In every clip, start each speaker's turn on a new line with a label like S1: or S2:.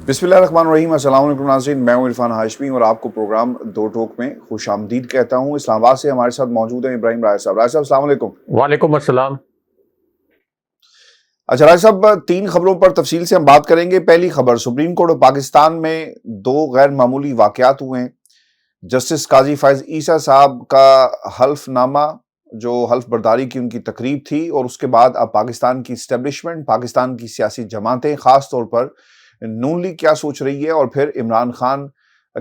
S1: بسم اللہ الرحمن الرحیم۔ السلام علیکم ناظرین، میں ہوں عرفان ہاشمی اور آپ کو پروگرام دو ٹوک میں خوش آمدید کہتا ہوں۔ اسلام آباد سے ہمارے ساتھ موجود ہیں ابراہیم رائے صاحب۔ رائے صاحب السلام علیکم۔
S2: وعلیکم السلام۔
S1: اچھا رائے صاحب، تین خبروں پر تفصیل سے ہم بات کریں گے۔ پہلی خبر، سپریم کورٹ آف پاکستان میں دو غیر معمولی واقعات ہوئے ہیں۔ جسٹس قاضی فائز عیسیٰ صاحب کا حلف نامہ، جو حلف برداری کی ان کی تقریب تھی، اور اس کے بعد اب پاکستان کی اسٹیبلشمنٹ، پاکستان کی سیاسی جماعتیں، خاص طور پر نون لیگ کیا سوچ رہی ہے، اور پھر عمران خان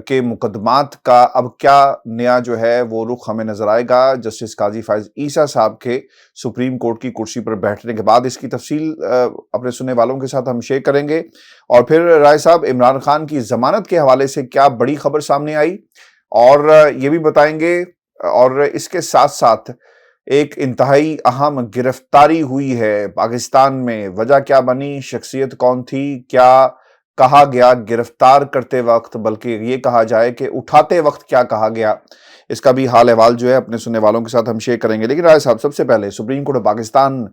S1: کے مقدمات کا اب کیا نیا جو ہے وہ رخ ہمیں نظر آئے گا جسٹس قاضی فائز عیسیٰ صاحب کے سپریم کورٹ کی کرسی پر بیٹھنے کے بعد۔ اس کی تفصیل اپنے سننے والوں کے ساتھ ہم شیئر کریں گے۔ اور پھر رائے صاحب، عمران خان کی ضمانت کے حوالے سے کیا بڑی خبر سامنے آئی، اور یہ بھی بتائیں گے۔ اور اس کے ساتھ ساتھ ایک انتہائی اہم گرفتاری ہوئی ہے پاکستان میں، وجہ کیا بنی، شخصیت کون تھی، کیا کہا گیا گرفتار کرتے وقت، بلکہ یہ کہا جائے کہ اٹھاتے وقت کیا کہا گیا، اس کا بھی حال احوال جو ہے اپنے سننے والوں کے ساتھ ہم شیئر کریں گے۔ لیکن رائے صاحب، سب سے پہلے سپریم کورٹ آف پاکستان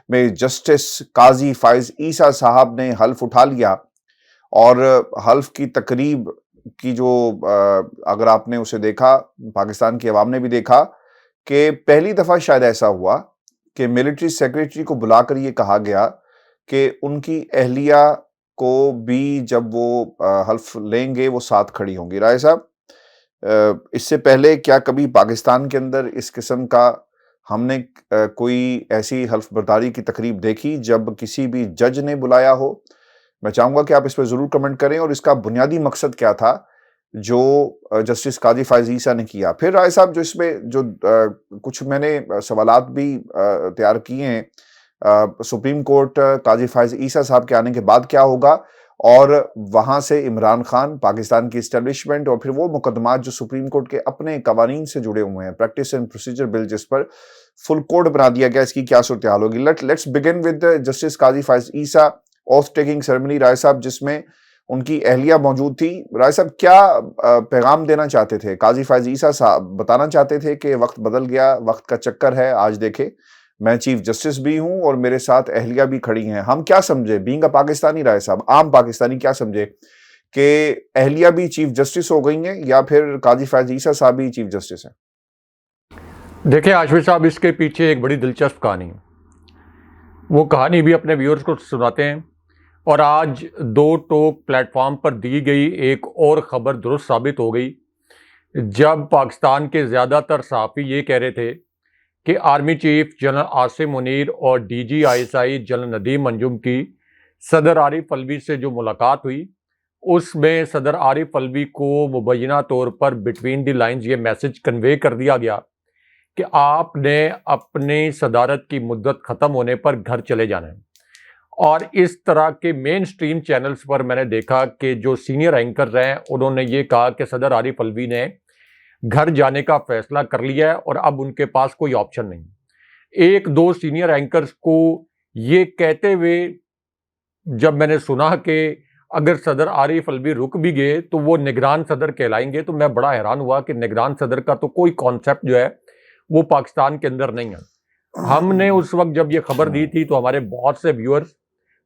S1: میں جسٹس قاضی فائز عیسیٰ صاحب نے حلف اٹھا لیا، اور حلف کی تقریب کی جو اگر آپ نے اسے دیکھا، پاکستان کی عوام نے بھی دیکھا، کہ پہلی دفعہ شاید ایسا ہوا کہ ملٹری سیکریٹری کو بلا کر یہ کہا گیا کہ ان کی اہلیہ کو بھی جب وہ حلف لیں گے وہ ساتھ کھڑی ہوں گی۔ رائے صاحب، اس سے پہلے کیا کبھی پاکستان کے اندر اس قسم کا ہم نے کوئی ایسی حلف برداری کی تقریب دیکھی جب کسی بھی جج نے بلایا ہو؟ میں چاہوں گا کہ آپ اس پہ ضرور کمنٹ کریں، اور اس کا بنیادی مقصد کیا تھا جو جسٹس قاضی فائز عیسیٰ نے کیا۔ پھر رائے صاحب، جو اس میں جو کچھ میں نے سوالات بھی تیار کیے ہیں، سپریم کورٹ قاضی فائز عیسیٰ صاحب کے آنے کے بعد کیا ہوگا، اور وہاں سے عمران خان، پاکستان کی اسٹیبلشمنٹ، اور پھر وہ مقدمات جو سپریم کورٹ کے اپنے قوانین سے جڑے ہوئے ہیں، پریکٹس اینڈ پروسیجر بل جس پر فل کوڈ بنا دیا گیا، اس کی کیا صورتحال ہوگی۔ Let's begin with justice Qazi Faez Isa آتھ taking ceremony, رائے صاحب، جس میں ان کی اہلیہ موجود تھی۔ رائے صاحب، کیا پیغام دینا چاہتے تھے قاضی فائز عیسیٰ صاحب؟ بتانا چاہتے تھے کہ وقت بدل گیا، وقت کا چکر ہے، آج دیکھیں میں چیف جسٹس بھی ہوں اور میرے ساتھ اہلیہ بھی کھڑی ہیں۔ ہم کیا سمجھے بینگ اے پاکستانی، رائے صاحب، عام پاکستانی کیا سمجھے کہ اہلیہ بھی چیف جسٹس ہو گئی ہیں، یا پھر قاضی فائز عیسیٰ صاحب بھی چیف جسٹس ہیں؟
S2: دیکھیں ہاشمی صاحب، اس کے پیچھے ایک بڑی دلچسپ کہانی ہے، وہ کہانی بھی اپنے ویورز کو سناتے ہیں۔ اور آج دو ٹوک پلیٹ فارم پر دی گئی ایک اور خبر درست ثابت ہو گئی، جب پاکستان کے زیادہ تر صحافی یہ کہہ رہے تھے کہ army chief general Asim Munir اور D G I S I general Nadeem Anjum کی صدر عارف الوی سے جو ملاقات ہوئی، اس میں صدر عارف الوی کو مبینہ طور پر بٹوین دی لائنز یہ میسج کنوے کر دیا گیا کہ آپ نے اپنی صدارت کی مدت ختم ہونے پر گھر چلے جانا ہے۔ اور اس طرح کے مین سٹریم چینلز پر میں نے دیکھا کہ جو سینئر اینکرز ہیں انہوں نے یہ کہا کہ صدر عارف الوی نے گھر جانے کا فیصلہ کر لیا ہے اور اب ان کے پاس کوئی آپشن نہیں۔ ایک دو سینئر اینکرز کو یہ کہتے ہوئے جب میں نے سنا کہ اگر صدر عارف الوی رک بھی گئے تو وہ نگران صدر کہلائیں گے، تو میں بڑا حیران ہوا کہ نگران صدر کا تو کوئی کانسیپٹ جو ہے وہ پاکستان کے اندر نہیں ہے۔ ہم نے اس وقت جب یہ خبر دی تھی تو ہمارے بہت سے ویورز،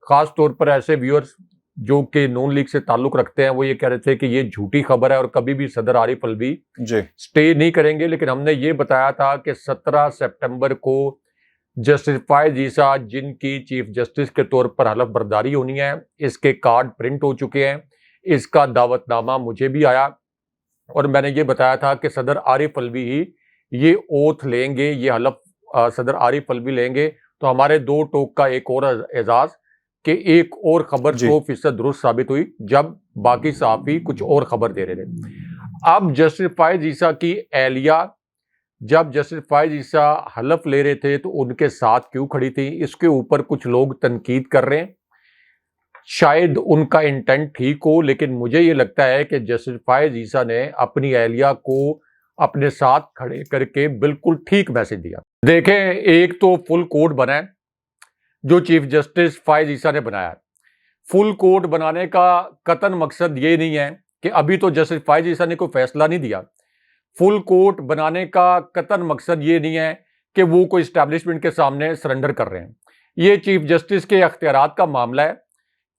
S2: خاص طور پر ایسے ویورز جو کہ نون لیگ سے تعلق رکھتے ہیں، وہ یہ کہہ رہے تھے کہ یہ جھوٹی خبر ہے اور کبھی بھی صدر عارف الوی سٹے نہیں کریں گے۔ لیکن ہم نے یہ بتایا تھا کہ 17 سپٹمبر کو جسٹس فائز عیسیٰ، جن کی چیف جسٹس کے طور پر حلف برداری ہونی ہے، اس کے کارڈ پرنٹ ہو چکے ہیں، اس کا دعوت نامہ مجھے بھی آیا، اور میں نے یہ بتایا تھا کہ صدر عارف الوی ہی یہ اوتھ لیں گے، یہ حلف صدر عارف الوی لیں گے۔ تو ہمارے دو ٹوک کا ایک اور اعزاز کہ ایک اور خبر 100% درست ثابت ہوئی، جب باقی صحافی کچھ اور خبر دے رہے تھے۔ اب جسٹس فائز عیسیٰ کی اہلیہ جب جسٹس فائز عیسیٰ حلف لے رہے تھے تو ان کے ساتھ کیوں کھڑی تھی، اس کے اوپر کچھ لوگ تنقید کر رہے ہیں۔ شاید ان کا انٹینٹ ٹھیک ہو، لیکن مجھے یہ لگتا ہے کہ جسٹس فائز عیسیٰ نے اپنی اہلیہ کو اپنے ساتھ کھڑے کر کے بالکل ٹھیک میسج دیا۔ دیکھیں، ایک تو فل کوڈ بنا ہے جو چیف جسٹس فائز عیسیٰ نے بنایا ہے۔ فل کوڈ بنانے کا قطعاً مقصد یہ نہیں ہے کہ ابھی تو جسٹس فائز عیسیٰ نے کوئی فیصلہ نہیں دیا۔ فل کوڈ بنانے کا قطعاً مقصد یہ نہیں ہے کہ وہ کوئی اسٹیبلشمنٹ کے سامنے سرنڈر کر رہے ہیں۔ یہ چیف جسٹس کے اختیارات کا معاملہ ہے۔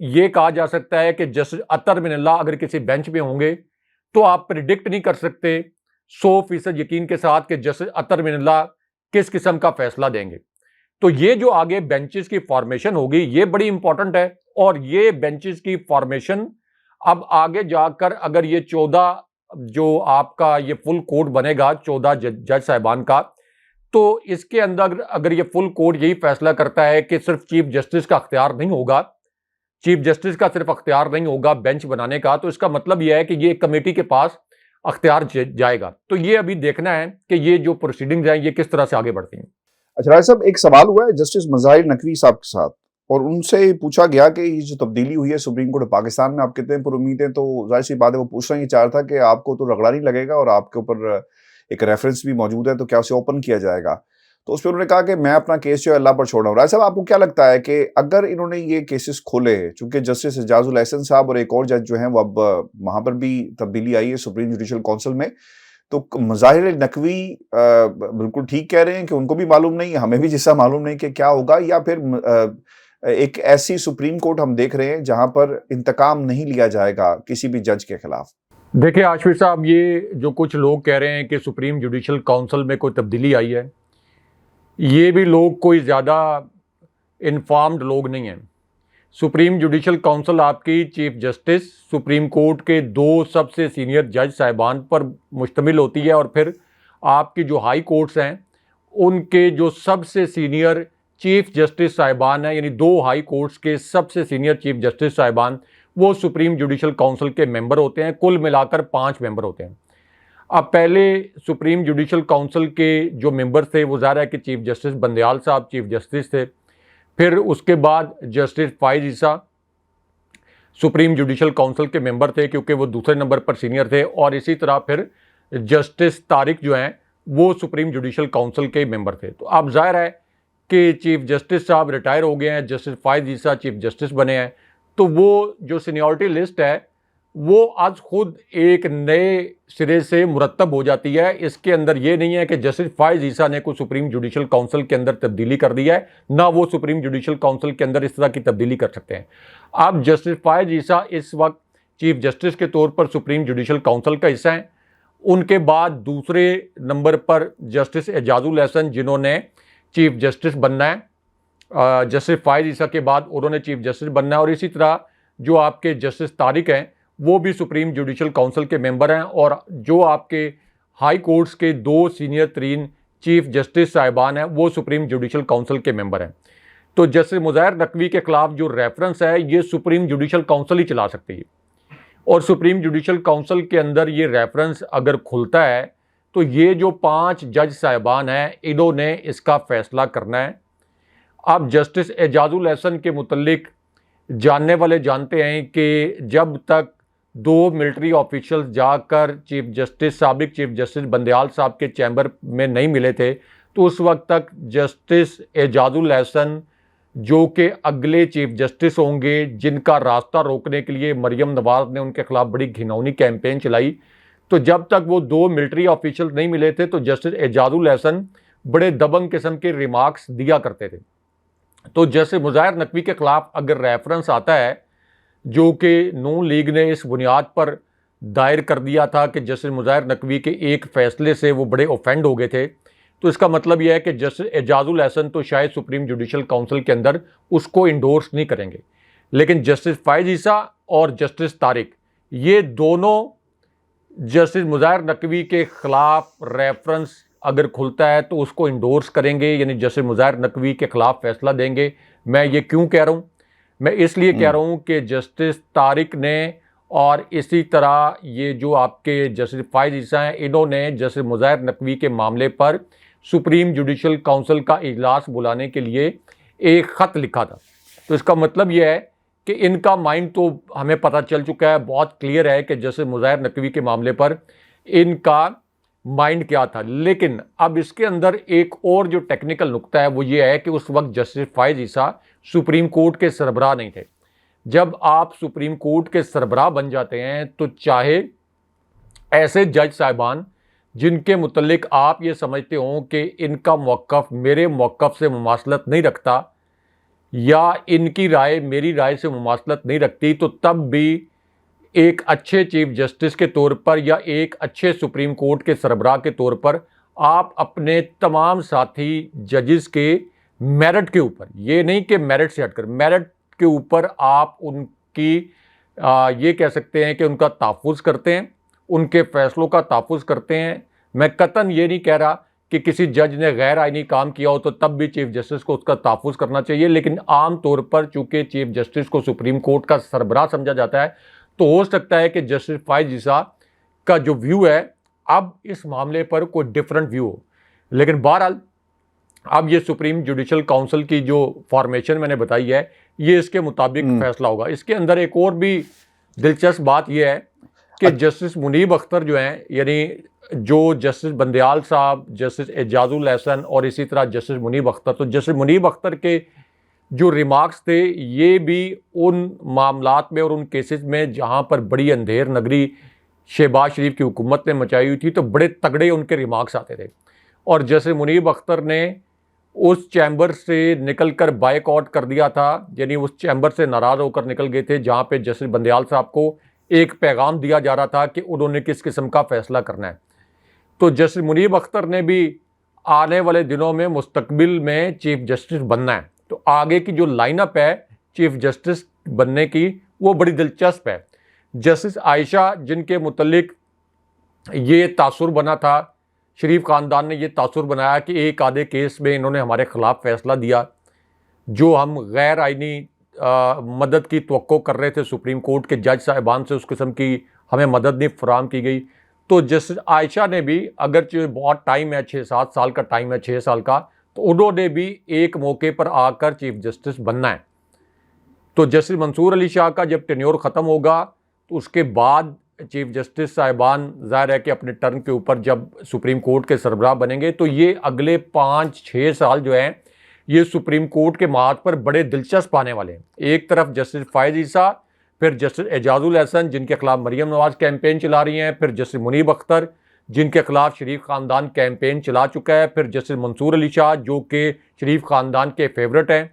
S2: یہ کہا جا سکتا ہے کہ جسٹس اطہر من اللہ اگر کسی بینچ پہ ہوں گے تو آپ پریڈکٹ نہیں کر سکتے 100% یقین کے ساتھ کہ جسٹس اطہر من اللہ کس قسم کا فیصلہ دیں گے. تو یہ جو آگے بینچز کی فارمیشن ہوگی یہ بڑی امپورٹنٹ ہے, اور یہ بینچز کی فارمیشن اب آگے جا کر اگر یہ 14 جو آپ کا یہ فل کوڈ بنے گا 14 جج صاحبان کا, تو اس کے اندر اگر یہ فل کوڈ یہی فیصلہ کرتا ہے کہ صرف چیف جسٹس کا اختیار نہیں ہوگا, چیف جسٹس کا صرف اختیار نہیں ہوگا بینچ بنانے کا, تو اس کا مطلب یہ ہے کہ یہ کمیٹی کے پاس اختیار جائے گا. تو یہ ابھی دیکھنا ہے کہ یہ جو پروسیڈنگز ہیں یہ کس طرح سے آگے بڑھتی ہیں.
S1: اچھا راج صاحب, ایک سوال ہوا ہے جسٹس مظاہر نقوی صاحب کے ساتھ, اور ان سے پوچھا گیا کہ یہ جو تبدیلی ہوئی ہے سپریم کورٹ پاکستان میں آپ کتنے پر امید ہیں, تو ظاہر سی بات ہے وہ پوچھ رہے ہیں, یہ چاہ رہا تھا کہ آپ کو تو رگڑا نہیں لگے گا اور آپ کے اوپر ایک ریفرنس بھی موجود ہے تو کیا اسے اوپن کیا جائے گا. تو اس پہ انہوں نے کہا کہ میں اپنا کیس جو ہے اللہ پر چھوڑ رہا ہوں. راج صاحب آپ کو کیا لگتا ہے کہ اگر انہوں نے یہ کیسز کھولے, چونکہ جسٹس اعجاز الاحسن صاحب اور ایک اور جج جو ہیں وہ اب وہاں پر بھی تبدیلی آئی ہے سپریم جوڈیشل کونسل میں, تو مظاہر نقوی بالکل ٹھیک کہہ رہے ہیں کہ ان کو بھی معلوم نہیں, ہمیں بھی جیسا معلوم نہیں کہ کیا ہوگا, یا پھر ایک ایسی سپریم کورٹ ہم دیکھ رہے ہیں جہاں پر انتقام نہیں لیا جائے گا کسی بھی جج کے خلاف.
S2: دیکھیں عاشق صاحب, یہ جو کچھ لوگ کہہ رہے ہیں کہ سپریم جوڈیشل کونسل میں کوئی تبدیلی آئی ہے, یہ بھی لوگ کوئی زیادہ انفارمڈ لوگ نہیں ہیں. سپریم جوڈیشل کونسل آپ کی چیف جسٹس سپریم کورٹ کے 2 سب سے سینئر جج صاحبان پر مشتمل ہوتی ہے, اور پھر آپ کی جو ہائی کورٹس ہیں ان کے جو سب سے سینئر چیف جسٹس صاحبان ہیں, یعنی 2 ہائی کورٹس کے سب سے سینئر چیف جسٹس صاحبان وہ سپریم جوڈیشل کونسل کے ممبر ہوتے ہیں. کل ملا کر 5 ممبر ہوتے ہیں. اب پہلے سپریم جوڈیشل کونسل کے جو ممبر تھے وہ ظاہر ہے کہ چیف جسٹس بندیال صاحب چیف جسٹس تھے, پھر اس کے بعد جسٹس فائز عیسیٰ سپریم جوڈیشل کونسل کے ممبر تھے کیونکہ وہ دوسرے نمبر پر سینئر تھے, اور اسی طرح پھر جسٹس طارق جو ہیں وہ سپریم جوڈیشل کونسل کے ممبر تھے. تو اب ظاہر ہے کہ چیف جسٹس صاحب ریٹائر ہو گئے ہیں, جسٹس فائز عیسیٰ چیف جسٹس بنے ہیں, تو وہ جو سینیورٹی لسٹ ہے وہ آج خود ایک نئے سرے سے مرتب ہو جاتی ہے. اس کے اندر یہ نہیں ہے کہ جسٹس فائز عیسیٰ نے کوئی سپریم جوڈیشل کونسل کے اندر تبدیلی کر دی ہے, نہ وہ سپریم جوڈیشل کونسل کے اندر اس طرح کی تبدیلی کر سکتے ہیں. اب جسٹس فائز عیسیٰ اس وقت چیف جسٹس کے طور پر سپریم جوڈیشل کونسل کا حصہ ہیں. ان کے بعد دوسرے نمبر پر جسٹس اعجاز الاحسن جنہوں نے چیف جسٹس بننا ہے, جسٹس فائز عیسیٰ کے بعد انہوں نے چیف جسٹس بننا ہے, اور اسی طرح جو آپ کے جسٹس طارق ہیں وہ بھی سپریم جوڈیشل کونسل کے ممبر ہیں, اور جو آپ کے ہائی کورٹس کے 2 سینئر ترین چیف جسٹس صاحبان ہیں وہ سپریم جوڈیشل کونسل کے ممبر ہیں. تو جسٹس مظاہر نقوی کے خلاف جو ریفرنس ہے یہ سپریم جوڈیشل کونسل ہی چلا سکتی ہے, اور سپریم جوڈیشل کونسل کے اندر یہ ریفرنس اگر کھلتا ہے تو یہ جو 5 جج صاحبان ہیں انہوں نے اس کا فیصلہ کرنا ہے. اب جسٹس اعجاز الاحسن کے متعلق جاننے والے جانتے ہیں کہ جب تک 2 ملٹری آفیشلز جا کر چیف جسٹس سابق چیف جسٹس بندیال صاحب کے چیمبر میں نہیں ملے تھے, تو اس وقت تک جسٹس اعجاز الاحسن جو کہ اگلے چیف جسٹس ہوں گے, جن کا راستہ روکنے کے لیے مریم نواز نے ان کے خلاف بڑی گھناؤنی کیمپین چلائی, تو جب تک وہ 2 ملٹری آفیشل نہیں ملے تھے تو جسٹس اعجاز الاحسن بڑے دبنگ قسم کے ریمارکس دیا کرتے تھے. تو جسٹس مظاہر نقوی کے خلاف اگر ریفرنس آتا ہے جو کہ نون لیگ نے اس بنیاد پر دائر کر دیا تھا کہ جسٹس مظاہر نقوی کے ایک فیصلے سے وہ بڑے اوفینڈ ہو گئے تھے, تو اس کا مطلب یہ ہے کہ جسٹس اعجاز الاحسن تو شاید سپریم جوڈیشل کونسل کے اندر اس کو انڈورس نہیں کریں گے, لیکن جسٹس فائز عیسیٰ اور جسٹس طارق یہ دونوں جسٹس مظاہر نقوی کے خلاف ریفرنس اگر کھلتا ہے تو اس کو انڈورس کریں گے, یعنی جسٹس مظاہر نقوی کے خلاف فیصلہ دیں گے. میں یہ کیوں کہہ رہا ہوں؟ میں اس لیے کہہ رہا ہوں کہ جسٹس طارق نے اور اسی طرح یہ جو آپ کے جسٹس فائز عیسیٰ ہیں انہوں نے جسٹس مظاہر نقوی کے معاملے پر سپریم جوڈیشل کونسل کا اجلاس بلانے کے لیے ایک خط لکھا تھا. تو اس کا مطلب یہ ہے کہ ان کا مائنڈ تو ہمیں پتہ چل چکا ہے, بہت کلیئر ہے کہ جسٹس مظاہر نقوی کے معاملے پر ان کا مائنڈ کیا تھا. لیکن اب اس کے اندر ایک اور جو ٹیکنیکل نقطہ ہے وہ یہ ہے کہ اس وقت جسٹس فائز عیسیٰ سپریم کورٹ کے سربراہ نہیں تھے. جب آپ سپریم کورٹ کے سربراہ بن جاتے ہیں تو چاہے ایسے جج صاحبان جن کے متعلق آپ یہ سمجھتے ہوں کہ ان کا موقف میرے موقف سے مماثلت نہیں رکھتا, یا ان کی رائے میری رائے سے مماثلت نہیں رکھتی تو تب بھی ایک اچھے چیف جسٹس کے طور پر یا ایک اچھے سپریم کورٹ کے سربراہ کے طور پر آپ اپنے تمام ساتھی ججز کے میرٹ کے اوپر، یہ نہیں کہ میرٹ سے ہٹ کر، میرٹ کے اوپر آپ ان کی یہ کہہ سکتے ہیں کہ ان کا تحفظ کرتے ہیں، ان کے فیصلوں کا تحفظ کرتے ہیں۔ میں قطعاً یہ نہیں کہہ رہا کہ کسی جج نے غیر آئینی کام کیا ہو تو تب بھی چیف جسٹس کو اس کا تحفظ کرنا چاہیے، لیکن عام طور پر چونکہ چیف جسٹس کو سپریم کورٹ کا سربراہ سمجھا جاتا ہے تو ہو سکتا ہے کہ جسٹس فائز عیسیٰ کا جو ویو ہے اب اس معاملے پر کوئی ڈیفرنٹ ویو ہو، لیکن بہرحال اب یہ سپریم جوڈیشل کاؤنسل کی جو فارمیشن میں نے بتائی ہے یہ اس کے مطابق فیصلہ ہوگا۔ اس کے اندر ایک اور بھی دلچسپ بات یہ ہے کہ جسٹس منیب اختر جو ہیں، یعنی جو جسٹس بندیال صاحب، جسٹس اعجاز الحسن اور اسی طرح جسٹس منیب اختر، تو جسٹس منیب اختر کے جو ریمارکس تھے یہ بھی ان معاملات میں اور ان کیسز میں جہاں پر بڑی اندھیر نگری شہباز شریف کی حکومت نے مچائی ہوئی تھی تو بڑے تگڑے ان کے ریمارکس آتے تھے، اور جسٹس منیب اختر نے اس چیمبر سے نکل کر بائیک آؤٹ کر دیا تھا، یعنی اس چیمبر سے ناراض ہو کر نکل گئے تھے جہاں پہ جسٹس بندیال صاحب کو ایک پیغام دیا جا رہا تھا کہ انہوں نے کس قسم کا فیصلہ کرنا ہے۔ تو جسٹس منیب اختر نے بھی آنے والے دنوں میں مستقبل میں چیف جسٹس بننا ہے، تو آگے کی جو لائن اپ ہے چیف جسٹس بننے کی وہ بڑی دلچسپ ہے۔ جسٹس عائشہ جن کے متعلق یہ تاثر بنا تھا، شریف خاندان نے یہ تاثر بنایا کہ ایک آدھے کیس میں انہوں نے ہمارے خلاف فیصلہ دیا جو ہم غیر آئینی مدد کی توقع کر رہے تھے سپریم کورٹ کے جج صاحبان سے، اس قسم کی ہمیں مدد نہیں فراہم کی گئی، تو جسٹس عائشہ نے بھی اگرچہ بہت ٹائم ہے، 6-7 سال کا ٹائم ہے، 6 سال کا، تو انہوں نے بھی ایک موقع پر آ کر چیف جسٹس بننا ہے۔ تو جسٹس منصور علی شاہ کا جب ٹینیور ختم ہوگا تو اس کے بعد چیف جسٹس صاحبان ظاہر ہے کہ اپنے ٹرن کے اوپر جب سپریم کورٹ کے سربراہ بنیں گے تو یہ اگلے 5-6 سال جو ہیں یہ سپریم کورٹ کے معاد پر بڑے دلچسپ آنے والے ہیں۔ ایک طرف جسٹس فائز عیسیٰ، پھر جسٹس اعجاز الحسن جن کے خلاف مریم نواز کیمپین چلا رہی ہیں، پھر جسٹس منیب اختر جن کے خلاف شریف خاندان کیمپین چلا چکا ہے، پھر جسٹس منصور علی شاہ جو کہ شریف خاندان کے فیورٹ ہیں،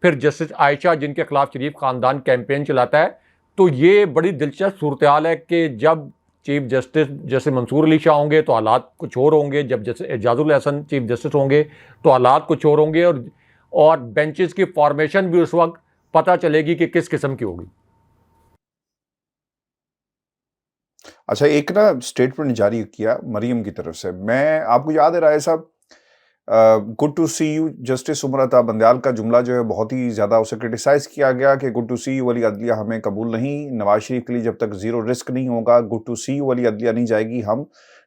S2: پھر جسٹس عائشہ جن کے خلاف شریف خاندان کیمپین چلاتا ہے۔ تو یہ بڑی دلچسپ صورتحال ہے کہ جب چیف جسٹس جیسے منصور علی شاہ ہوں گے تو حالات کچھ اور ہوں گے، جب جیسے اعجاز الحسن چیف جسٹس ہوں گے تو حالات کچھ اور ہوں گے، اور بینچز کی فارمیشن بھی اس وقت پتہ چلے گی کہ کس قسم کی ہوگی۔
S1: اچھا، ایک نا اسٹیٹمنٹ جاری کیا مریم کی طرف سے، میں آپ کو یاد ہے رائے صاحب، good to see you, justice Umar Ata Bandial کا جملہ جو ہے بہت ہی زیادہ اسے کرٹیسائز کیا گیا کہ گڈ ٹو سی یو والی عدلیہ ہمیں قبول نہیں، نواز شریف کے لیے جب تک زیرو رسک نہیں ہوگا گڈ ٹو سی یو والی عدلیہ نہیں جائے گی، ہم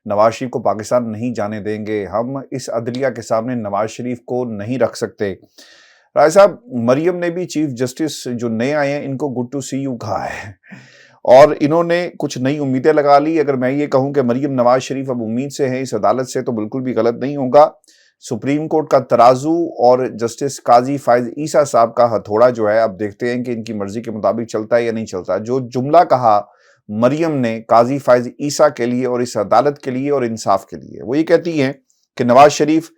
S1: نواز شریف کو پاکستان نہیں جانے دیں گے، ہم اس عدلیہ کے سامنے نواز شریف کو نہیں رکھ سکتے۔ رائے صاحب، مریم نے بھی چیف جسٹس جو نئے آئے ہیں ان کو گڈ ٹو سی یو کہا ہے اور انہوں نے کچھ نئی امیدیں لگا لی۔ اگر میں یہ کہوں کہ مریم نواز شریف اب امید سے ہیں اس عدالت سے تو بالکل بھی غلط نہیں ہوگا۔ سپریم کورٹ کا ترازو اور جسٹس قاضی فائز عیسیٰ صاحب کا ہتھوڑا جو ہے اب دیکھتے ہیں کہ ان کی مرضی کے مطابق چلتا ہے یا نہیں چلتا۔ جو جملہ کہا مریم نے قاضی فائز عیسیٰ کے لیے اور اس عدالت کے لیے اور انصاف کے لیے، وہ یہ کہتی ہیں کہ نواز شریف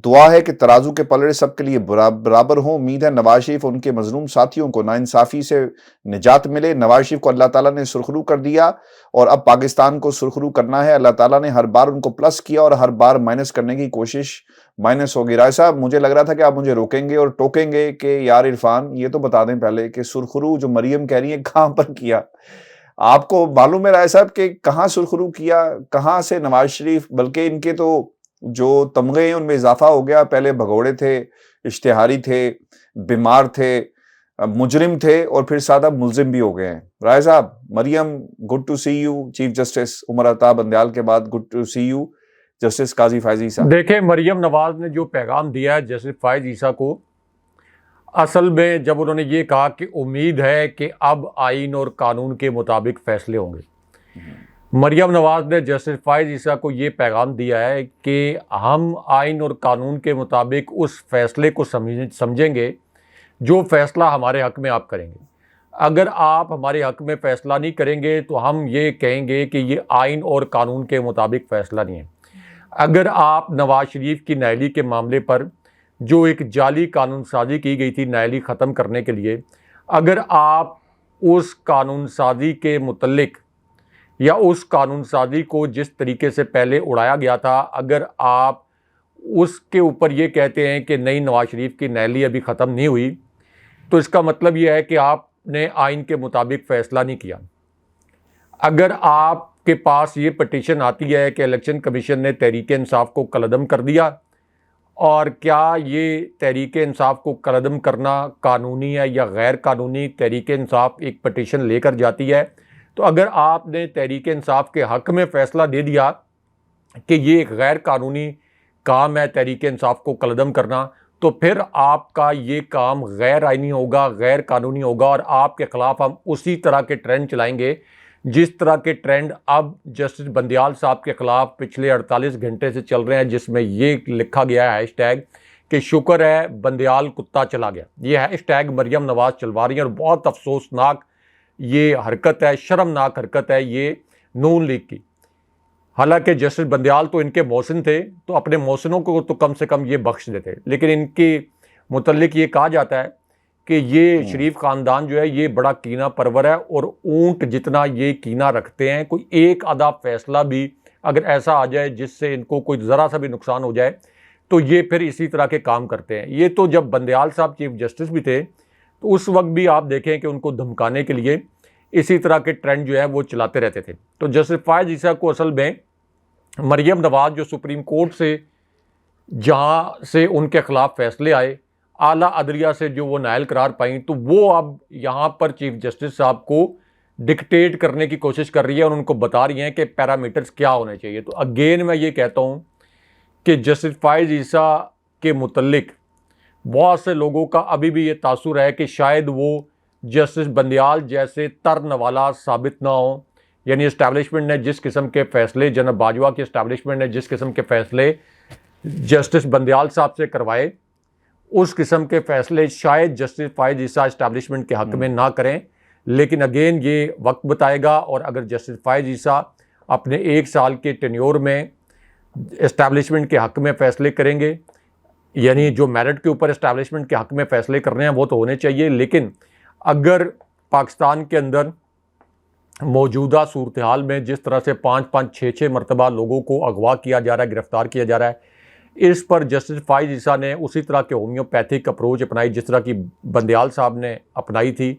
S1: دعا ہے کہ ترازو کے پلڑے سب کے لیے برابر ہوں، امید ہے نواز شریف اور ان کے مظلوم ساتھیوں کو ناانصافی سے نجات ملے۔ نواز شریف کو اللہ تعالیٰ نے سرخرو کر دیا اور اب پاکستان کو سرخرو کرنا ہے، اللہ تعالیٰ نے ہر بار ان کو پلس کیا اور ہر بار مائنس کرنے کی کوشش مائنس ہوگی۔ رائے صاحب، مجھے لگ رہا تھا کہ آپ مجھے روکیں گے اور ٹوکیں گے کہ یار عرفان یہ تو بتا دیں پہلے کہ سرخرو جو مریم کہہ رہی ہیں کہاں پر کیا؟ آپ کو معلوم ہے رائے صاحب کہ کہاں سرخرو کیا، کہاں سے نواز شریف، بلکہ ان کے تو جو تمغے ہیں ان میں اضافہ ہو گیا، پہلے بھگوڑے تھے، اشتہاری تھے، بیمار تھے، مجرم تھے اور پھر سادہ ملزم بھی ہو گئے ہیں۔ رائے صاحب، Maryam good to see you, chief justice Umar Ata Bandial کے بعد good to see you justice Qazi Faez عیسیٰ۔
S2: دیکھیں، مریم نواز نے جو پیغام دیا ہے جسٹس فائز عیسیٰ کو، اصل میں جب انہوں نے یہ کہا کہ امید ہے کہ اب آئین اور قانون کے مطابق فیصلے ہوں گے، مریم نواز نے جسٹس فائز عیسیٰ کو یہ پیغام دیا ہے کہ ہم آئین اور قانون کے مطابق اس فیصلے کو سمجھیں گے جو فیصلہ ہمارے حق میں آپ کریں گے۔ اگر آپ ہمارے حق میں فیصلہ نہیں کریں گے تو ہم یہ کہیں گے کہ یہ آئین اور قانون کے مطابق فیصلہ نہیں ہے۔ اگر آپ نواز شریف کی نااہلی کے معاملے پر جو ایک جعلی قانون سازی کی گئی تھی نااہلی ختم کرنے کے لیے، اگر آپ اس قانون سازی کے متعلق یا اس قانون سازی کو جس طریقے سے پہلے اڑایا گیا تھا، اگر آپ اس کے اوپر یہ کہتے ہیں کہ نہیں نواز شریف کی نااہلی ابھی ختم نہیں ہوئی، تو اس کا مطلب یہ ہے کہ آپ نے آئین کے مطابق فیصلہ نہیں کیا۔ اگر آپ کے پاس یہ پٹیشن آتی ہے کہ الیکشن کمیشن نے تحریک انصاف کو کالعدم کر دیا، اور کیا یہ تحریک انصاف کو کالعدم کرنا قانونی ہے یا غیر قانونی، تحریک انصاف ایک پٹیشن لے کر جاتی ہے، تو اگر آپ نے تحریک انصاف کے حق میں فیصلہ دے دیا کہ یہ ایک غیر قانونی کام ہے تحریک انصاف کو کالعدم کرنا، تو پھر آپ کا یہ کام غیر آئینی ہوگا، غیر قانونی ہوگا، اور آپ کے خلاف ہم اسی طرح کے ٹرینڈ چلائیں گے جس طرح کے ٹرینڈ اب جسٹس بندیال صاحب کے خلاف پچھلے 48 گھنٹے سے چل رہے ہیں، جس میں یہ لکھا گیا ہے ہیش ٹیگ کہ شکر ہے بندیال کتا چلا گیا۔ یہ ہیش ٹیگ مریم نواز چلوا رہی ہیں، اور بہت افسوسناک یہ حرکت ہے، شرمناک حرکت ہے یہ نون لیگ کی۔ حالانکہ جسٹس بندیال تو ان کے محسن تھے، تو اپنے محسنوں کو تو کم سے کم یہ بخش دیتے، لیکن ان کے متعلق یہ کہا جاتا ہے کہ یہ شریف خاندان جو ہے یہ بڑا کینہ پرور ہے، اور اونٹ جتنا یہ کینہ رکھتے ہیں، کوئی ایک آدھا فیصلہ بھی اگر ایسا آ جائے جس سے ان کو کوئی ذرا سا بھی نقصان ہو جائے تو یہ پھر اسی طرح کے کام کرتے ہیں۔ یہ تو جب بندیال صاحب چیف جسٹس بھی تھے تو اس وقت بھی آپ دیکھیں کہ ان کو دھمکانے کے لیے اسی طرح کے ٹرینڈ جو ہے وہ چلاتے رہتے تھے۔ تو جسٹس فائز عیسیٰ کو اصل میں مریم نواز جو سپریم کورٹ سے جہاں سے ان کے خلاف فیصلے آئے، اعلیٰ عدلیہ سے جو وہ نائل قرار پائیں، تو وہ اب یہاں پر چیف جسٹس صاحب کو ڈکٹیٹ کرنے کی کوشش کر رہی ہے اور ان کو بتا رہی ہیں کہ پیرامیٹرز کیا ہونے چاہیے۔ تو اگین میں یہ کہتا ہوں کہ جسٹس فائز عیسیٰ کے متعلق بہت سے لوگوں کا ابھی بھی یہ تاثر ہے کہ شاید وہ جسٹس بندیال جیسے ترن والا ثابت نہ ہوں، یعنی اسٹیبلشمنٹ نے جس قسم کے فیصلے، جناب باجوہ کی اسٹیبلشمنٹ نے جس قسم کے فیصلے جسٹس بندیال صاحب سے کروائے، اس قسم کے فیصلے شاید جسٹس فائز عیسیٰ اسٹیبلشمنٹ کے حق میں نہ کریں۔ لیکن اگین یہ وقت بتائے گا، اور اگر جسٹس فائز عیسیٰ اپنے 1 سال کے ٹینیور میں اسٹیبلشمنٹ کے حق میں فیصلے کریں گے، یعنی جو میرٹ کے اوپر اسٹیبلشمنٹ کے حق میں فیصلے کرنے ہیں وہ تو ہونے چاہیے، لیکن اگر پاکستان کے اندر موجودہ صورتحال میں جس طرح سے 5-5 6-6 مرتبہ لوگوں کو اغوا کیا جا رہا ہے، گرفتار کیا جا رہا ہے، اس پر جسٹس فائز عیسیٰ نے اسی طرح کے ہومیوپیتھک اپروچ اپنائی جس طرح کی بندیال صاحب نے اپنائی تھی،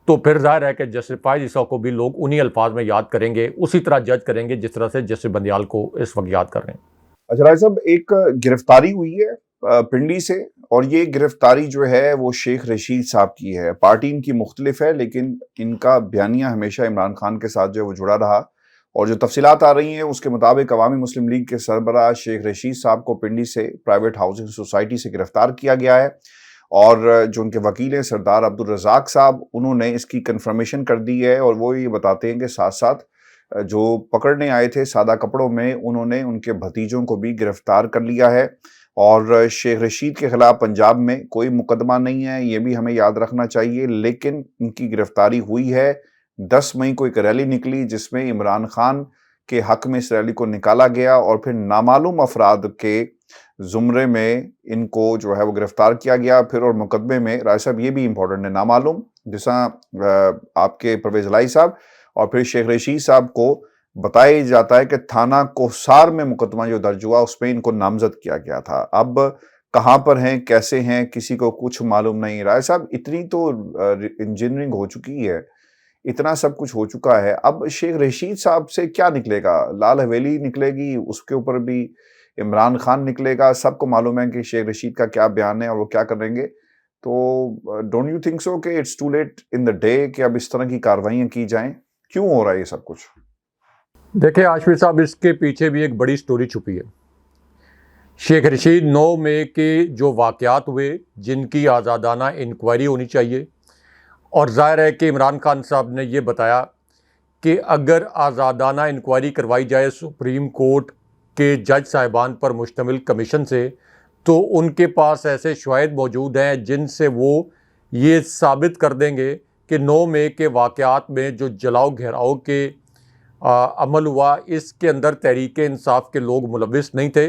S2: تو پھر ظاہر ہے کہ جسٹس فائز عیسیٰ کو بھی لوگ انہی الفاظ میں یاد کریں گے، اسی طرح جج کریں گے جس طرح سے جسٹس بندیال کو اس وقت یاد کر رہے ہیں۔
S1: اچھا راج صاحب، ایک گرفتاری ہوئی ہے پنڈی سے، اور یہ گرفتاری جو ہے وہ شیخ رشید صاحب کی ہے۔ پارٹی ان کی مختلف ہے، لیکن ان کا بیانیہ ہمیشہ عمران خان کے ساتھ جو ہے وہ جڑا رہا، اور جو تفصیلات آ رہی ہیں اس کے مطابق عوامی مسلم لیگ کے سربراہ شیخ رشید صاحب کو پنڈی سے پرائیویٹ ہاؤسنگ سوسائٹی سے گرفتار کیا گیا ہے، اور جو ان کے وکیل ہیں سردار عبدالرزاق صاحب، انہوں نے اس کی کنفرمیشن کر دی ہے، اور وہ یہ بتاتے ہیں کہ ساتھ ساتھ جو پکڑنے آئے تھے سادہ کپڑوں میں، انہوں نے ان کے بھتیجوں کو بھی گرفتار کر لیا ہے، اور شیخ رشید کے خلاف پنجاب میں کوئی مقدمہ نہیں ہے، یہ بھی ہمیں یاد رکھنا چاہیے، لیکن ان کی گرفتاری ہوئی ہے۔ 10 مئی کو ایک ریلی نکلی جس میں عمران خان کے حق میں اس ریلی کو نکالا گیا، اور پھر نامعلوم افراد کے زمرے میں ان کو جو ہے وہ گرفتار کیا گیا۔ پھر اور مقدمے میں رائے صاحب یہ بھی امپورٹنٹ ہے، نامعلوم جیسا آپ کے پرویز الہی صاحب اور پھر شیخ رشید صاحب کو بتایا جاتا ہے کہ تھانہ کوہسار میں مقدمہ جو درج ہوا اس میں ان کو نامزد کیا گیا تھا۔ اب کہاں پر ہیں، کیسے ہیں، کسی کو کچھ معلوم نہیں۔ رائے صاحب اتنی تو انجینئرنگ ہو چکی ہے، اتنا سب کچھ ہو چکا ہے، اب شیخ رشید صاحب سے کیا نکلے گا؟ لال حویلی نکلے گی، اس کے اوپر بھی عمران خان نکلے گا، سب کو معلوم ہے کہ شیخ رشید کا کیا بیان ہے اور وہ کیا کریں گے۔ تو ڈونٹ یو تھنک سو کہ it's too late in the day کہ اب اس طرح کی کاروائیاں کی جائیں؟ کیوں ہو رہا ہے یہ سب کچھ؟
S2: دیکھیں عاشور صاحب، اس کے پیچھے بھی ایک بڑی سٹوری چھپی ہے۔ شیخ رشید 9 مئی کے جو واقعات ہوئے جن کی آزادانہ انکوائری ہونی چاہیے، اور ظاہر ہے کہ عمران خان صاحب نے یہ بتایا کہ اگر آزادانہ انکوائری کروائی جائے سپریم کورٹ کے جج صاحبان پر مشتمل کمیشن سے، تو ان کے پاس ایسے شواہد موجود ہیں جن سے وہ یہ ثابت کر دیں گے کہ 9 مئی کے واقعات میں جو جلاؤ گھیراؤ کے عمل ہوا اس کے اندر تحریک انصاف کے لوگ ملوث نہیں تھے،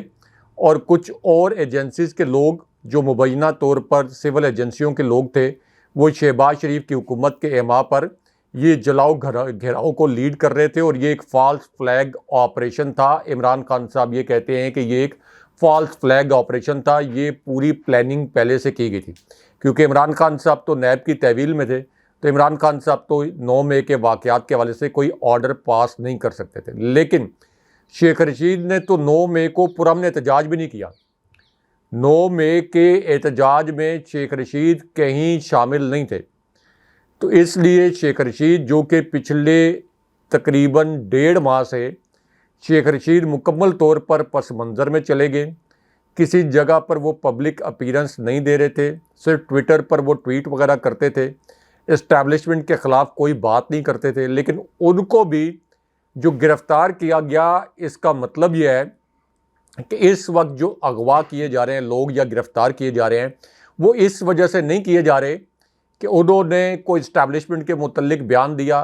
S2: اور کچھ اور ایجنسیز کے لوگ جو مبینہ طور پر سول ایجنسیوں کے لوگ تھے وہ شہباز شریف کی حکومت کے اعماء پر یہ جلاؤ گھیراؤ کو لیڈ کر رہے تھے، اور یہ ایک فالس فلیگ آپریشن تھا۔ عمران خان صاحب یہ کہتے ہیں کہ یہ ایک فالس فلیگ آپریشن تھا، یہ پوری پلاننگ پہلے سے کی گئی تھی، کیونکہ عمران خان صاحب تو نیب کی تحویل میں تھے، تو عمران خان صاحب تو 9 مئی کے واقعات کے حوالے سے کوئی آرڈر پاس نہیں کر سکتے تھے۔ لیکن شیخ رشید نے تو 9 مئی کو پرامن احتجاج بھی نہیں کیا۔ 9 مئی کے احتجاج میں شیخ رشید کہیں شامل نہیں تھے، تو اس لیے شیخ رشید جو کہ پچھلے تقریباً 1.5 ماہ سے شیخ رشید مکمل طور پر پس منظر میں چلے گئے، کسی جگہ پر وہ پبلک اپیرنس نہیں دے رہے تھے، صرف ٹویٹر پر وہ ٹویٹ وغیرہ کرتے تھے، اسٹیبلشمنٹ کے خلاف کوئی بات نہیں کرتے تھے۔ لیکن ان کو بھی جو گرفتار کیا گیا، اس کا مطلب یہ ہے کہ اس وقت جو اغوا کیے جا رہے ہیں لوگ یا گرفتار کیے جا رہے ہیں، وہ اس وجہ سے نہیں کیے جا رہے کہ انہوں نے کوئی اسٹیبلشمنٹ کے متعلق بیان دیا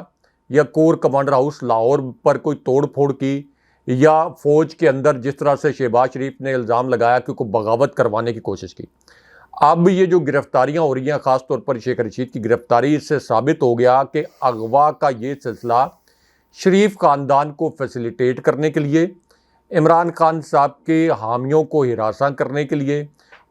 S2: یا کور کمانڈر ہاؤس لاہور پر کوئی توڑ پھوڑ کی، یا فوج کے اندر جس طرح سے شہباز شریف نے الزام لگایا کہ کوئی بغاوت کروانے کی کوشش کی۔ اب یہ جو گرفتاریاں ہو رہی ہیں، خاص طور پر شیخ رشید کی گرفتاری، اس سے ثابت ہو گیا کہ اغوا کا یہ سلسلہ شریف خاندان کو فیسیلیٹیٹ کرنے کے لیے، عمران خان صاحب کے حامیوں کو ہراساں کرنے کے لیے،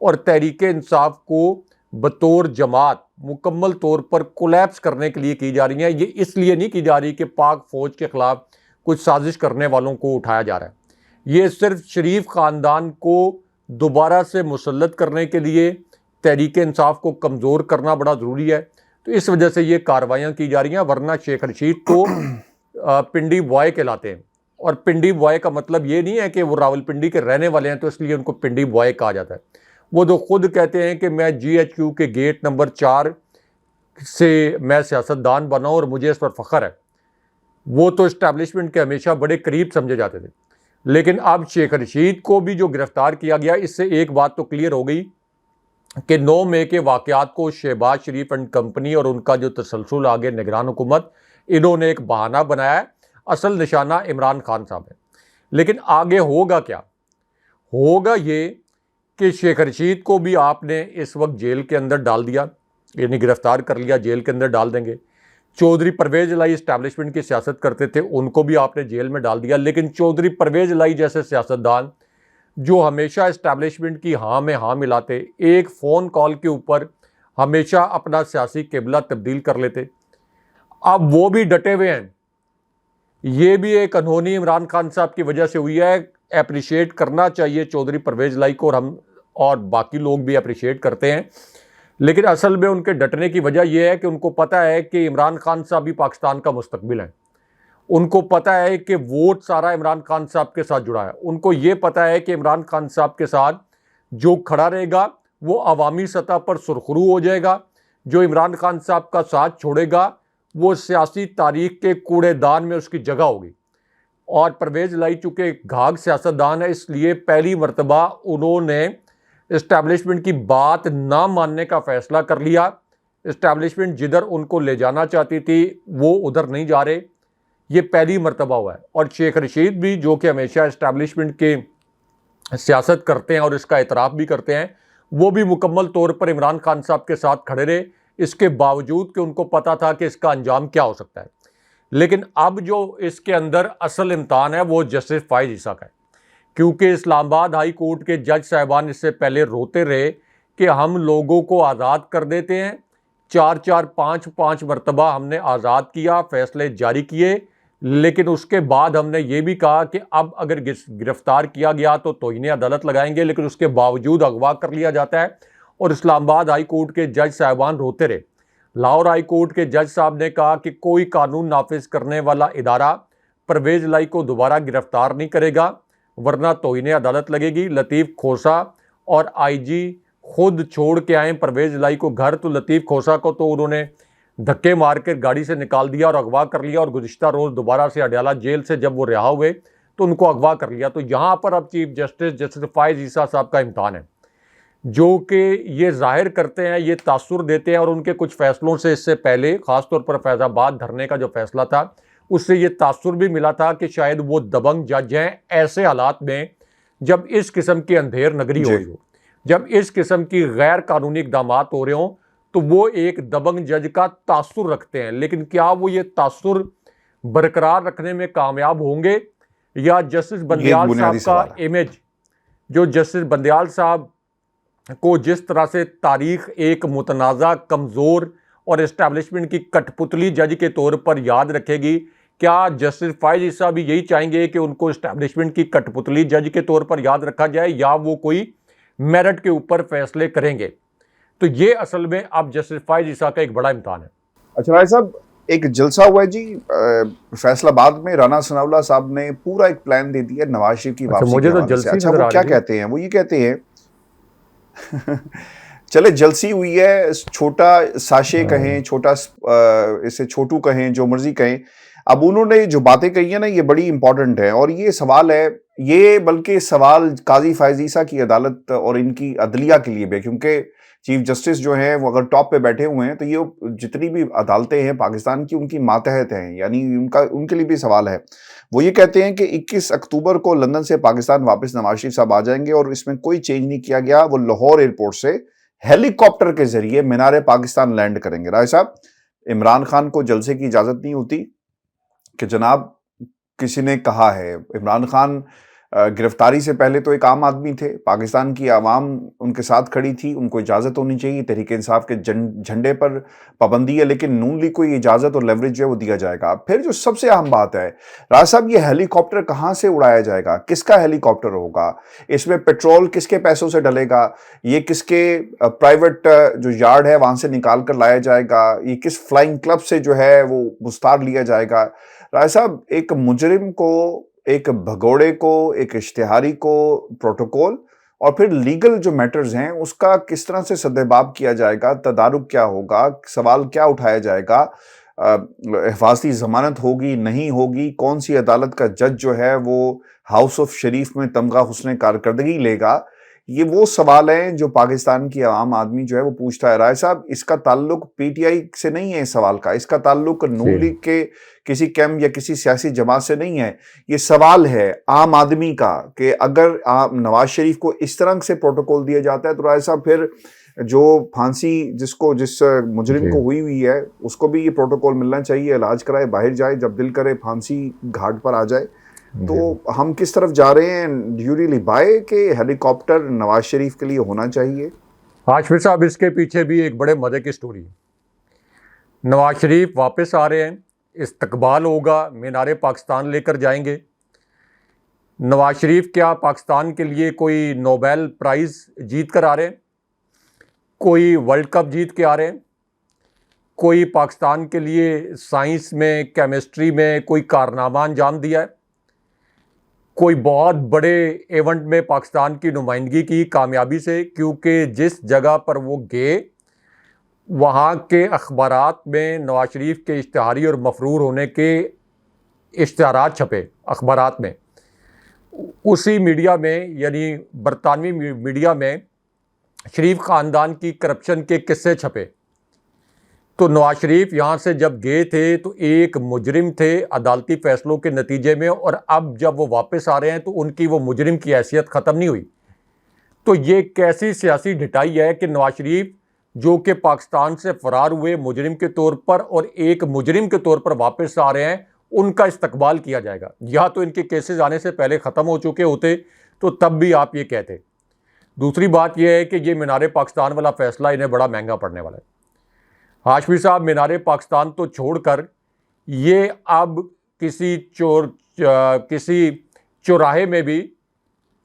S2: اور تحریک انصاف کو بطور جماعت مکمل طور پر کولیپس کرنے کے لیے کی جا رہی ہیں۔ یہ اس لیے نہیں کی جا رہی کہ پاک فوج کے خلاف کچھ سازش کرنے والوں کو اٹھایا جا رہا ہے، یہ صرف شریف خاندان کو دوبارہ سے مسلط کرنے کے لیے تحریک انصاف کو کمزور کرنا بڑا ضروری ہے، تو اس وجہ سے یہ کارروائیاں کی جا رہی ہیں۔ ورنہ شیخ رشید تو پنڈی بوائے کہلاتے ہیں، اور پنڈی بوائے کا مطلب یہ نہیں ہے کہ وہ راولپنڈی کے رہنے والے ہیں تو اس لیے ان کو پنڈی بوائے کہا جاتا ہے۔ وہ تو خود کہتے ہیں کہ میں GHQ کے گیٹ نمبر 4 سے میں سیاستدان بنا ہوں اور مجھے اس پر فخر ہے۔ وہ تو اسٹیبلشمنٹ کے ہمیشہ بڑے قریب سمجھے جاتے تھے۔ لیکن اب شیخ رشید کو بھی جو گرفتار کیا گیا، اس سے ایک بات تو کلیئر ہو گئی کہ 9 مئی کے واقعات کو شہباز شریف اینڈ کمپنی اور ان کا جو تسلسل آگے نگران حکومت، انہوں نے ایک بہانہ بنایا ہے، اصل نشانہ عمران خان صاحب ہے۔ لیکن آگے ہوگا کیا؟ ہوگا یہ کہ شیخ رشید کو بھی آپ نے اس وقت جیل کے اندر ڈال دیا، یعنی گرفتار کر لیا، جیل کے اندر ڈال دیں گے۔ چودھری پرویز الہی اسٹیبلشمنٹ کی سیاست کرتے تھے، ان کو بھی آپ نے جیل میں ڈال دیا۔ لیکن چودھری پرویز الہی جیسے سیاستدان جو ہمیشہ اسٹیبلشمنٹ کی ہاں میں ہاں ملاتے، ایک فون کال کے اوپر ہمیشہ اپنا سیاسی قبلہ تبدیل کر لیتے، اب وہ بھی ڈٹے ہوئے ہیں۔ یہ بھی ایک انہونی عمران خان صاحب کی وجہ سے ہوئی ہے۔ اپریشیٹ کرنا چاہیے چودھری پرویز الہی کو، اور ہم اور باقی لوگ بھی اپریشیٹ کرتے ہیں، لیکن اصل میں ان کے ڈٹنے کی وجہ یہ ہے کہ ان کو پتہ ہے کہ عمران خان صاحب بھی پاکستان کا مستقبل ہے۔ ان کو پتہ ہے کہ ووٹ سارا عمران خان صاحب کے ساتھ جڑا ہے۔ ان کو یہ پتہ ہے کہ عمران خان صاحب کے ساتھ جو کھڑا رہے گا وہ عوامی سطح پر سرخرو ہو جائے گا، جو عمران خان صاحب کا ساتھ چھوڑے گا وہ سیاسی تاریخ کے کوڑے دان میں اس کی جگہ ہوگی۔ اور پرویز الہی چونکہ گھاگ سیاستدان ہے، اس لیے پہلی مرتبہ انہوں نے اسٹیبلشمنٹ کی بات نہ ماننے کا فیصلہ کر لیا۔ اسٹیبلشمنٹ جدھر ان کو لے جانا چاہتی تھی وہ ادھر نہیں جا رہے، یہ پہلی مرتبہ ہوا ہے۔ اور شیخ رشید بھی جو کہ ہمیشہ اسٹیبلشمنٹ کے سیاست کرتے ہیں اور اس کا اعتراف بھی کرتے ہیں، وہ بھی مکمل طور پر عمران خان صاحب کے ساتھ کھڑے رہے، اس کے باوجود کہ ان کو پتا تھا کہ اس کا انجام کیا ہو سکتا ہے۔ لیکن اب جو اس کے اندر اصل امتحان ہے وہ جسٹس فائز عیسیٰ کا ہے، کیونکہ اسلام آباد ہائی کورٹ کے جج صاحبان اس سے پہلے روتے رہے کہ ہم لوگوں کو آزاد کر دیتے ہیں، 4 مرتبہ ہم نے آزاد کیا، فیصلے جاری کیے، لیکن اس کے بعد ہم نے یہ بھی کہا کہ اب اگر گرفتار کیا گیا تو توہین عدالت لگائیں گے، لیکن اس کے باوجود اغوا کر لیا جاتا ہے۔ اور اسلام آباد ہائی کورٹ کے جج صاحبان روتے رہے۔ لاہور ہائی کورٹ کے جج صاحب نے کہا کہ کوئی قانون نافذ کرنے والا ادارہ پرویز الہی کو دوبارہ گرفتار نہیں کرے گا، ورنہ توہین عدالت لگے گی۔ لطیف کھوسا اور IG خود چھوڑ کے آئیں پرویز الہی کو گھر، تو لطیف کھوسا کو تو انہوں نے دھکے مار کے گاڑی سے نکال دیا اور اغوا کر لیا، اور گزشتہ روز دوبارہ سے اڈیالہ جیل سے جب وہ رہا ہوئے تو ان کو اغوا کر لیا۔ تو یہاں پر اب چیف جسٹس فائز عیسیٰ صاحب کا امتحان ہے، جو کہ یہ ظاہر کرتے ہیں، یہ تاثر دیتے ہیں، اور ان کے کچھ فیصلوں سے اس سے پہلے خاص طور پر فیض آباد دھرنے کا جو فیصلہ تھا اس سے یہ تاثر بھی ملا تھا کہ شاید وہ دبنگ جج ہیں ایسے حالات میں جب اس قسم کی اندھیر نگری ہو رہی ہو۔ جب اس قسم کی غیر قانونی اقدامات ہو رہے ہوں تو وہ ایک دبنگ جج کا تاثر رکھتے ہیں، لیکن کیا وہ یہ تاثر برقرار رکھنے میں کامیاب ہوں گے، یا جسٹس
S1: یہ ایک
S2: بندیال
S1: بنیادی
S2: صاحب کا
S1: سوال ہے۔
S2: امیج، جو جسٹس بندیال صاحب کو جس طرح سے تاریخ ایک متنازع، کمزور اور اسٹیبلشمنٹ کی کٹ پتلی جج کے طور پر یاد رکھے گی، کیا جسٹس فائز عیسیٰ بھی یہی چاہیں گے کہ ان کو اسٹیبلشمنٹ کی کٹ پتلی جج کے طور پر یاد رکھا جائے، یا وہ کوئی میرٹ کے اوپر فیصلے کریں گے؟ تو یہ اصل میں اب جسٹس فائز عیسیٰ کا ایک بڑا امتحان ہے۔
S1: اچھا بھائی صاحب، ایک جلسہ ہوا ہے جی فیصل آباد میں، رانا ثناء اللہ صاحب نے پورا ایک پلان دے دیا نواز شریف کی واپسی کے
S2: مجھے تو
S1: حوالے سے۔
S2: جلسی
S1: اچھا
S2: نظر
S1: وہ
S2: آ
S1: کیا
S2: رہی ہے۔
S1: کہتے ہیں؟ وہ یہ کہتے ہیں چلے جلسی ہوئی ہے، چھوٹا ساشے کہیں، چھوٹا اسے چھوٹو کہیں، جو مرضی کہیں، اب انہوں نے جو باتیں کہی ہیں نا یہ بڑی امپورٹنٹ ہے، اور یہ سوال ہے، یہ بلکہ سوال قاضی فائز عیسیٰ کی عدالت اور ان کی عدلیہ کے لیے بھی ہے، کیونکہ چیف جسٹس جو ہیں وہ اگر ٹاپ پہ بیٹھے ہوئے ہیں تو یہ جتنی بھی عدالتیں ہیں پاکستان کی ان کی ماتحت ہیں، یعنی ان کے لیے بھی سوال ہے۔ وہ یہ کہتے ہیں کہ 21 اکتوبر کو لندن سے پاکستان واپس نواز شریف صاحب آ جائیں گے، اور اس میں کوئی چینج نہیں کیا گیا، وہ لاہور ایئرپورٹ سے ہیلی کاپٹر کے ذریعے مینار پاکستان لینڈ کریں گے۔ رائے صاحب، عمران خان کو جلسے کی اجازت نہیں ہوتی کہ جناب کسی نے کہا ہے، عمران خان گرفتاری سے پہلے تو ایک عام آدمی تھے، پاکستان کی عوام ان کے ساتھ کھڑی تھی، ان کو اجازت ہونی چاہیے، تحریک انصاف کے جھنڈے پر پابندی ہے، لیکن نون لیگ کو یہ اجازت اور لیوریج جو ہے وہ دیا جائے گا۔ پھر جو سب سے اہم بات ہے راج صاحب، یہ ہیلی کاپٹر کہاں سے اڑایا جائے گا؟ کس کا ہیلی کاپٹر ہوگا؟ اس میں پیٹرول کس کے پیسوں سے ڈلے گا؟ یہ کس کے پرائیویٹ جو یارڈ ہے وہاں سے نکال کر لایا جائے گا؟ یہ کس فلائنگ کلب سے جو ہے وہ مستار لیا جائے گا؟ راج صاحب، ایک مجرم کو، ایک بھگوڑے کو، ایک اشتہاری کو پروٹوکول، اور پھر لیگل جو میٹرز ہیں اس کا کس طرح سے سدباب کیا جائے گا، تدارک کیا ہوگا، سوال کیا اٹھایا جائے گا، حفاظتی ضمانت ہوگی نہیں ہوگی، کون سی عدالت کا جج جو ہے وہ ہاؤس آف شریف میں تمغہ حسن کارکردگی لے گا؟ یہ وہ سوال ہیں جو پاکستان کی عوام آدمی جو ہے وہ پوچھتا ہے۔ رائے صاحب، اس کا تعلق پی ٹی آئی سے نہیں ہے، اس سوال کا، اس کا تعلق نون لیگ کے کسی کیمپ یا کسی سیاسی جماعت سے نہیں ہے، یہ سوال ہے عام آدمی کا، کہ اگر نواز شریف کو اس طرح سے پروٹوکول دیا جاتا ہے تو رائے صاحب پھر جو پھانسی جس مجرم کو ہوئی ہے اس کو بھی یہ پروٹوکول ملنا چاہیے، علاج کرائے، باہر جائے، جب دل کرے پھانسی گھاٹ پر آ جائے۔ تو ہم کس طرف جا رہے ہیں؟ ڈیو ریلی بائی کہ ہیلی کاپٹر نواز شریف کے لیے ہونا چاہیے؟
S2: ہاشمی صاحب، اس کے پیچھے بھی ایک بڑے مزے کی سٹوری ہے۔ نواز شریف واپس آ رہے ہیں، استقبال ہوگا، مینار پاکستان لے کر جائیں گے۔ نواز شریف کیا پاکستان کے لیے کوئی نوبیل پرائز جیت کر آ رہے ہیں؟ کوئی ورلڈ کپ جیت کے آ رہے ہیں؟ کوئی پاکستان کے لیے سائنس میں، کیمسٹری میں کوئی کارنامہ انجام دیا ہے؟ کوئی بہت بڑے ایونٹ میں پاکستان کی نمائندگی کی کامیابی سے؟ کیونکہ جس جگہ پر وہ گئے وہاں کے اخبارات میں نواز شریف کے اشتہاری اور مفرور ہونے کے اشتہارات چھپے اخبارات میں، اسی میڈیا میں یعنی برطانوی میڈیا میں شریف خاندان کی کرپشن کے قصے چھپے۔ تو نواز شریف یہاں سے جب گئے تھے تو ایک مجرم تھے عدالتی فیصلوں کے نتیجے میں، اور اب جب وہ واپس آ رہے ہیں تو ان کی وہ مجرم کی حیثیت ختم نہیں ہوئی۔ تو یہ کیسی سیاسی ڈھٹائی ہے کہ نواز شریف جو کہ پاکستان سے فرار ہوئے مجرم کے طور پر اور ایک مجرم کے طور پر واپس آ رہے ہیں، ان کا استقبال کیا جائے گا؟ یا تو ان کے کیسز آنے سے پہلے ختم ہو چکے ہوتے تو تب بھی آپ یہ کہتے۔ دوسری بات یہ ہے کہ یہ مینار پاکستان والا فیصلہ انہیں بڑا مہنگا پڑنے والا ہے۔ ہاشمی صاحب، مینار پاکستان تو چھوڑ کر یہ اب کسی چوراہے میں بھی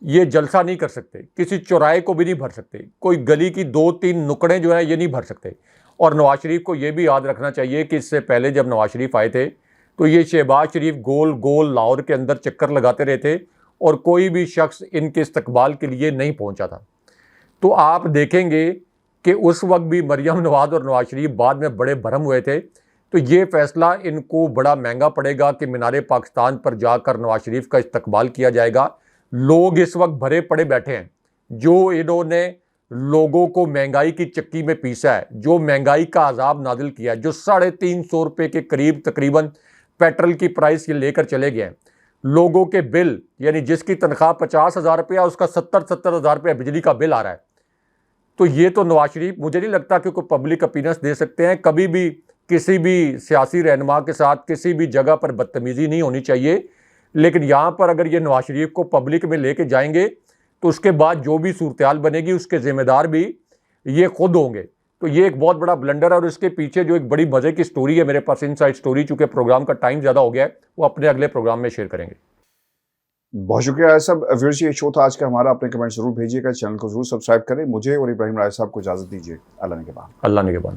S2: یہ جلسہ نہیں کر سکتے، کسی چوراہے کو بھی نہیں بھر سکتے، کوئی گلی کی 2-3 نکڑیں جو ہیں یہ نہیں بھر سکتے۔ اور نواز شریف کو یہ بھی یاد رکھنا چاہیے کہ اس سے پہلے جب نواز شریف آئے تھے تو یہ شہباز شریف گول گول لاہور کے اندر چکر لگاتے رہتے اور کوئی بھی شخص ان کے استقبال کے لیے نہیں پہنچا تھا۔ تو آپ دیکھیں گے کہ اس وقت بھی مریم نواز اور نواز شریف بعد میں بڑے بھرم ہوئے تھے۔ تو یہ فیصلہ ان کو بڑا مہنگا پڑے گا کہ مینار پاکستان پر جا کر نواز شریف کا استقبال کیا جائے گا۔ لوگ اس وقت بھرے پڑے بیٹھے ہیں، جو انہوں نے لوگوں کو مہنگائی کی چکی میں پیسا ہے، جو مہنگائی کا عذاب نازل کیا ہے، جو 350 روپے کے قریب تقریباً پیٹرول کی پرائس یہ لے کر چلے گئے ہیں۔ لوگوں کے بل، یعنی جس کی تنخواہ 50,000 روپیہ اس کا 70,000 روپیہ بجلی کا بل آ رہا ہے۔ تو یہ تو نواز شریف مجھے نہیں لگتا کہ کوئی پبلک اپیننس دے سکتے ہیں. کبھی بھی کسی بھی سیاسی رہنما کے ساتھ کسی بھی جگہ پر بدتمیزی نہیں ہونی چاہیے, لیکن یہاں پر اگر یہ نواز شریف کو پبلک میں لے کے جائیں گے تو اس کے بعد جو بھی صورتحال بنے گی اس کے ذمہ دار بھی یہ خود ہوں گے. تو یہ ایک بہت بڑا بلنڈر ہے, اور اس کے پیچھے جو ایک بڑی مزے کی سٹوری ہے میرے پاس, ان سائڈ سٹوری, چونکہ پروگرام کا ٹائم زیادہ ہو گیا ہے, وہ اپنے اگلے پروگرام میں شیئر کریں گے.
S1: بہت شکریہ صاحب. ویورز یہ شو تھا آج کا ہمارا. اپنے کمنٹ ضرور بھیجیے گا, چینل کو ضرور سبسکرائب کریں. مجھے اور ابراہیم رائے صاحب کو اجازت دیجیے. اللہ نگہبان.
S2: اللہ نگہبان.